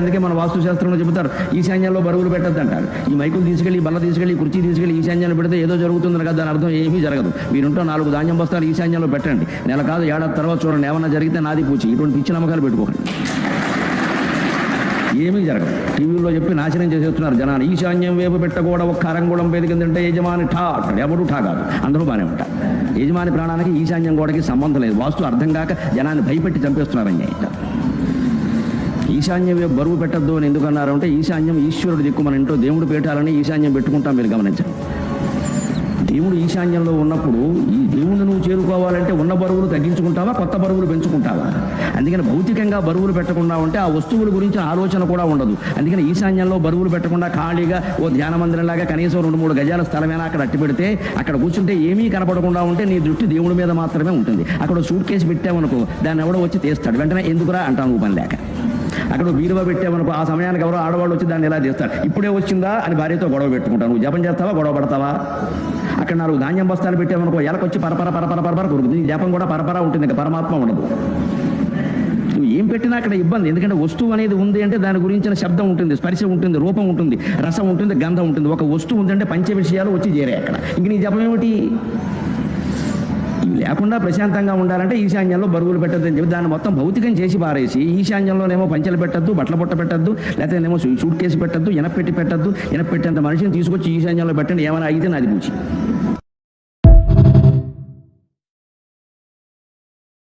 అందుకే మన వాస్తుశాస్త్రంలో చెబుతారు ఈశాన్యంలో బరువులు పెట్టద్దు అంటారు. ఈ మైకులు తీసుకెళ్ళి, బల్ల తీసుకెళ్ళి, కుర్చీ తీసుకెళ్ళి ఈశాన్యంలో పెడితే ఏదో జరుగుతుందని కదా, దాని అర్థం ఏమీ జరగదు. మీరుంటో 4 ధాన్యం బస్తాలు ఈశాన్యంలో పెట్టండి, నెల కాదు ఏడాది తర్వాత చూడండి, ఏమన్నా జరిగితే నాది పూచి. ఇటువంటి పిచ్చి నమ్మకాలు పెట్టుకోకండి, ఏమీ జరగదు. టీవీలో చెప్పి నాశనం చేసేస్తున్నారు జనాన్ని. ఈశాన్యం వైపు పెట్టకూడదు, ఒక్క అరంగుళం పెరిగిందంటే యజమాని ఠా అంటాడు. ఎవడు ఠా కాదు, అందరూ బాగానే ఉంటారు. యజమాని ప్రాణానికి ఈశాన్యం గోడకి సంబంధం లేదు. వాస్తు అర్థం కాక జనాన్ని భయపెట్టి చంపేస్తున్నారని. ఈశాన్యం వైపు బరువు పెట్టద్దు అని ఎందుకన్నారు అంటే, ఈశాన్యం ఈశ్వరుడు దిక్కు. మన ఇంట్లో దేవుడు పీఠాలని ఈశాన్యం పెట్టుకుంటాం, మీరు గమనించండి. దేవుడు ఈశాన్యంలో ఉన్నప్పుడు ఈ దేవుణ్ణి నువ్వు చేరుకోవాలంటే ఉన్న బరువులు తగ్గించుకుంటావా, కొత్త బరువులు పెంచుకుంటావా? అందుకని భౌతికంగా బరువులు పెట్టకుండా ఉంటే ఆ వస్తువుల గురించి ఆలోచన కూడా ఉండదు. అందుకని ఈశాన్యంలో బరువులు పెట్టకుండా ఖాళీగా ఓ ధ్యాన మందిరంలాగా కనీసం 2-3 గజాల స్థలమైనా అక్కడ అట్టి పెడితే, అక్కడ కూర్చుంటే ఏమీ కనపడకుండా ఉంటే నీ దృష్టి దేవుడి మీద మాత్రమే ఉంటుంది. అక్కడ సూట్ కేసు పెట్టామనుకో, దాన్ని ఎవడో వచ్చి తీస్తాడు, వెంటనే ఎందుకురా అంటాను నువ్వు పని లేక. అక్కడ బీరువా పెట్టామనుకో, ఆ సమయానికి ఎవరో ఆడవాళ్ళు వచ్చి దాన్ని ఎలా తీస్తారు, ఇప్పుడే వచ్చిందా అని భార్యతో గొడవ పెట్టుకుంటాను. నువ్వు జపం చేస్తావా, గొడవ పడతావా? అక్కడ 4 ధాన్యం బస్తాలు పెట్టామనుకో, ఎలకొచ్చి పరపర కొరుకుతుంది. నీ జపం కూడా పరపర ఉంటుంది, ఇంకా పరమాత్మ ఉండదు. నువ్వు ఏం పెట్టినా అక్కడ ఇబ్బంది. ఎందుకంటే వస్తువు అనేది ఉంది అంటే దాని గురించిన శబ్దం ఉంటుంది, స్పర్శ ఉంటుంది, రూపం ఉంటుంది, రసం ఉంటుంది, గంధం ఉంటుంది. ఒక వస్తువు ఉందంటే పంచ విషయాలు వచ్చి చేరే అక్కడ. ఇంక నీ జపం ఏమిటి? ఇవి లేకుండా ప్రశాంతంగా ఉండాలంటే ఈశాన్యంలో బరువులు పెట్టద్దు అని చెప్పి దాన్ని మొత్తం భౌతికం చేసి పారేసి, ఈశాన్యంలోనేమో పంచెలు పెట్టద్దు, బట్టల పొట్ట పెట్టద్దు, లేకపోతే ఏమో సూట్ కేసు పెట్టద్దు, ఎనపెట్టి పెట్టద్దు, ఎనపెట్టేంత మనిషిని తీసుకొచ్చి ఈశాన్యంలో పెట్టండి, ఏమైనా అయితే నాది పూచి.